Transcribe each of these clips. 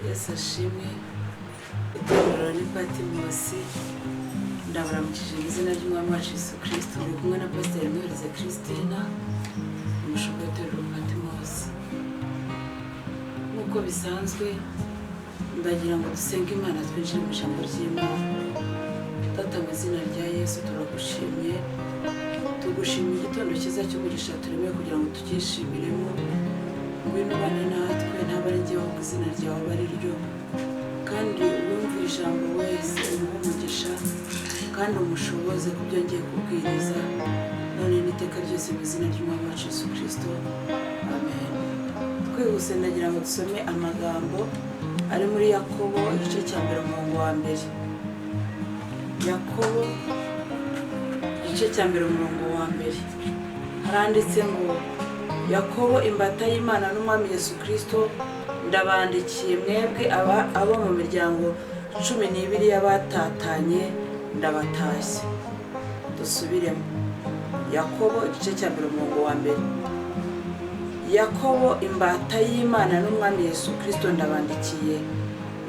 Yesu ashimwe. Itorero ni Patimosi. Ndabaramukije mu izina ry'Umwami wacu Yesu Kristo. Ndi kumwe na Pastor MWIHOREZE Christina, umushumba w'itorero Patimosi. Nk'uko bisanzwe ndagira ngo dusenge Imana twinjire mu ijambo ry'Imana. Data mu izina rya Yesu turagushimye. Tugushimiye igitondo cyiza cy'umugisha turemeye kugira ngo tukishimiremo. Ngwino bane natwe ntabarengeho ku izina ryawe ari ryo, kandi wumve ijambo wese umugisha kandi umushoboze ku byo ngiye kubwiriza none n'iteka ryose mu izina ry'Umwami wacu Yesu Kristo, amen. Twihuse ndagira ngo dusome amagambo ari muri Yakobo igice cya 1 umurongo wa 1. Yakobo igice cya 1 umurongo wa 1 haranditse ngo: Yakobo imbata y'Imana n'Umwami Yesu Kristo, ndabandikiye mwebwe abo mu miryango 12 y'abatatanye, ndabatashye. Dusubiremo. Yakobo igice cya 1 umurongo wa 1. Yakobo imbata y'Imana n'Umwami Yesu Kristo, ndabandikiye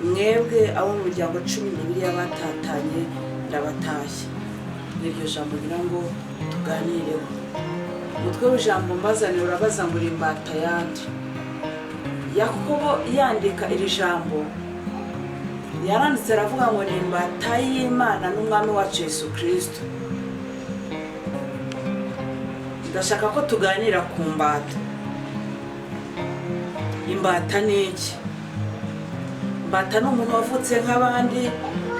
mwebwe abo mu miryango 12 y'abatatanye, ndabatashye. Niryo jambo ngira ngo tuganireho. Umutwe w'ijambo mbazane urabaza ngo imbata yande. Yakobo yandika iri jambo yaranditse aravuga ngo ni imbata y'Imana n'Umwami wacu Yesu Kristo. Ndashaka ko tuganira ku mbata. Imbata ni iki? Imbata ni umuntu wavutse nk'abandi,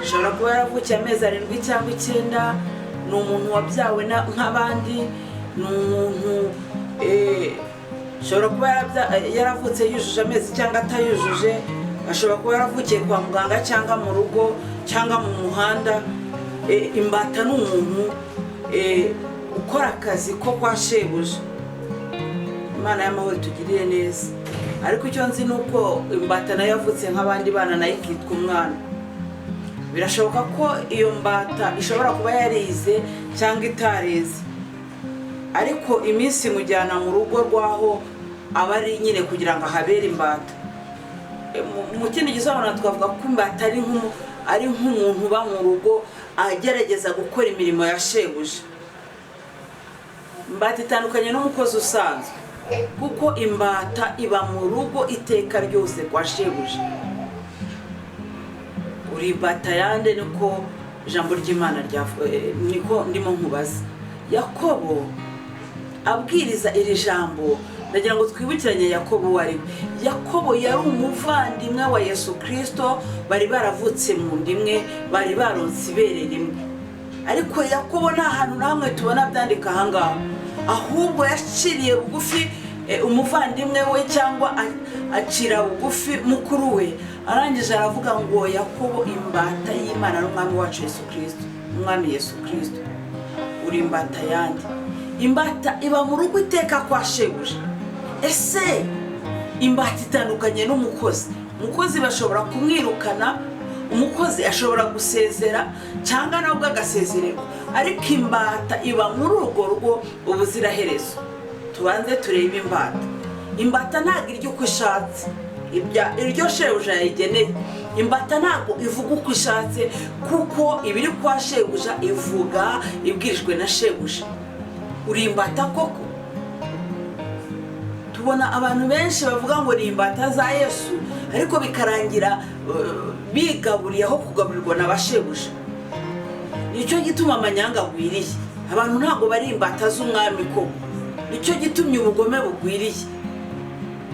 ashobora kuba yaravukiye amezi 7 cyangwa 9, ni umuntu wabyawe nk'abandi, ni umuntu ashobora kuba yaravutse yujuje amezi cyangwa atayujuje, ashobora kuba yaravukiye kwa muganga cyangwa mu rugo cyangwa mu muhanda. Imbata ni umuntu ukora akazi ko kwa shebuja. Imana y'amahoro tugirire neza. Ariko icyo nzi nuko imbata nayo yavutse nk'abandi bana nayo ikitwa umwana. Birashoboka ko iyo mbata ishobora kuba yarize cyangwa itarize, ariko iminsi mujyana mu rugo rwaho abari nyine kugira ngo habere imbata. Mu kindi gisobanuro twavuga ko imbata ari nk'umuntu uba mu rugo agerageza gukora imirimo ya shebuja. Imbata itandukanye n'umukozi usanzwe, kuko imbata iba mu rugo iteka ryose kwa shebuja. Uri imbata yande niko ijambo ry'Imana niko ndimo nkubaza. Yakobo abwiriza iri jambo, ndagira ngo twibukiranye Yakobo wari. Yakobo yari umuvandimwe wa Yesu Kristo, bari baravutse mu ndimwe, bari baronse ibere rimwe. Ariko Yakobo nta hantu namwe tubona byandika ahangaha, ahubwo yaciriye bugufi umuvandimwe we, cyangwa acira bugufi mukuru we. Arangije aravuga ngo Yakobo imbata y'Imana n'Umwami wacu Yesu Kristo, Umwami Yesu Kristo. Uri imbata yande. Imbata iba mu rugo iteka kwa shebuja. Ese imbata itandukanye n'umukozi. Umukozi bashobora kumwirukana, umukozi ashobora gusezera cyangwa nabwo agasezererwa, ariko imbata iba muri urwo rugo ubuziraherezo. Tubanze turebe imbata. Imbata ntabwo irya uko ishatse, iryo shebuja yayigeneye. Imbata ntabwo ivuga uko ishatse, kuko ibiri kwa shebuja ivuga ibwirijwe na shebuja. Uri imbata koko? Tubona abantu benshi bavuga ngo ni imbata za Yesu, ariko bikarangira bigaburiye aho kugaburirwa na bashebuja. Nicyo gituma amanyanga agwiriye. Abantu ntabwo bari imbata z'Umwami koko. Nicyo gitumye ubugome bugwiriye.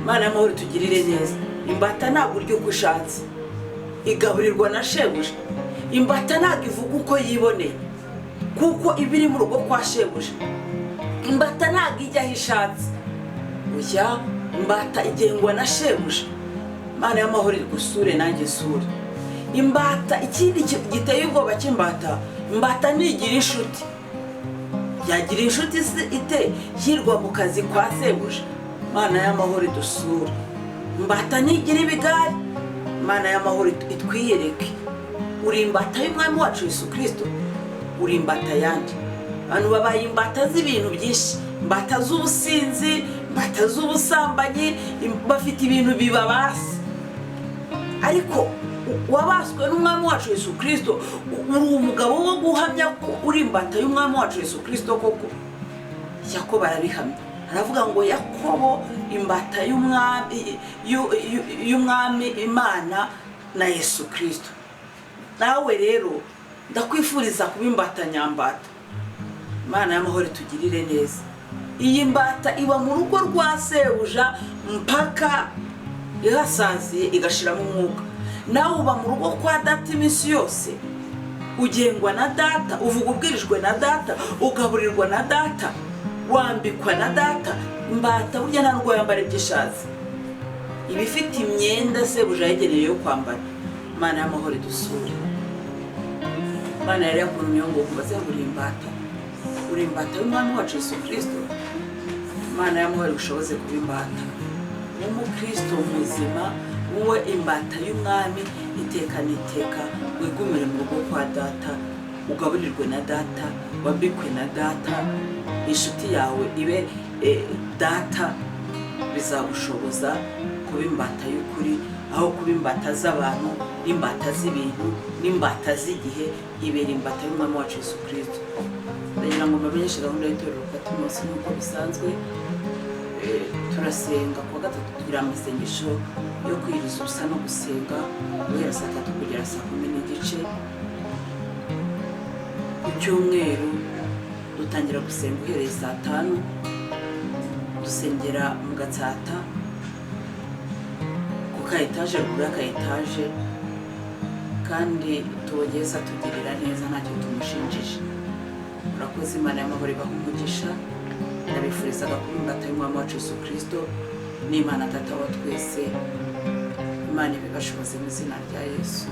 Imana y'amahoro tugirire neza. Imbata ntabwo irya uko ishatse, igaburirwa na shebuja. Imbata ntabwo ivuga uko yiboneye, kuko ibiri mu rugo kwa shebuja. Imbata ntabwo ijya aho ishatse. Oya, imbata igengwa na shebuja. Imana y'amahoro igusure nanjye sure. Imbata ikindi giteye ubwoba cy'imbata, imbata ntigira inshuti. Yagira inshuti ite hirwa mu kazi kwa sebuja? Imana y'amahoro idusure. Imbata ntigira ibigari. Imana y'amahoro itwiyereke. Uri imbata y'Umwami wacu Yesu Kristo. Uri imbata yande. Abantu babaye imbata z'ibintu byinshi, imbata z'ubusinzi, imbata z'ubusambanyi, bafite ibintu bibabasa. ariko wabaswe n'umwami wacu Yesu Kristo, uri umugabo wo guhamya ko uri imbata y'umwami wacu Yesu Kristo koko. Yakobo arabihamya, aravuga ngo Yakobo imbata y'umwami Imana na Yesu Kristo. Nawe rero ndakwifuriza kuba imbata nyambata. Imana y'amahoro tugirire neza. Iyi mbata iba mu rugo rwa sebuja mpaka irasaziye igashiramo umwuka. Nawe uba mu rugo kwa data iminsi yose, ugengwa na data, uvuga ubwirijwe na data, ugaburirwa na data, wambikwa na data. Imbata burya nta nubwo yambara iby'ishazi, iba ifite imyenda sebuja yageneye yo kwambara. Imana y'amahoro dusure. Imana yari yakuntumye ngo kubaze ngo uri imbata y'umwami wacu Yesu Kristo. Imana y'amahoro ushoboze kuba imbata w'umukristo muzima, wowe imbata y'umwami iteka n'iteka, wigumire mu rugo kwa data, ugaburirwe na data, wambikwe na data, inshuti yawe ibe data. Bizagushoboza kuba imbata y'ukuri, aho kuba imbata z'abantu n'imbata z'ibintu n'imbata z'igihe. Ibera imbata y'umwami wacu Yesu Kristo. Ndagira ngo mbamenyeshe gahunda y'itorero Patmos nk'uko bisanzwe. Turasenga kuwa gatatu, tugira amasengesho yo kwiriza ubusa no gusenga guhera saa 3 kugera saa 10:30. Ku cyumweru dutangira gusenga uhereye saa 5, dusengera mu Gatsata ku ka etaje, ruguru y'aka etaje, kandi tubogeza tugirira neza ntacyo tumushinjije. Murakoze. Imana y'amahoro ibaha umugisha. Ndabifurizaga kuba imbata y'umwami wacu Yesu Kristo n'Imana Data wa twese. Imana ibibashoboze mu izina rya Yesu.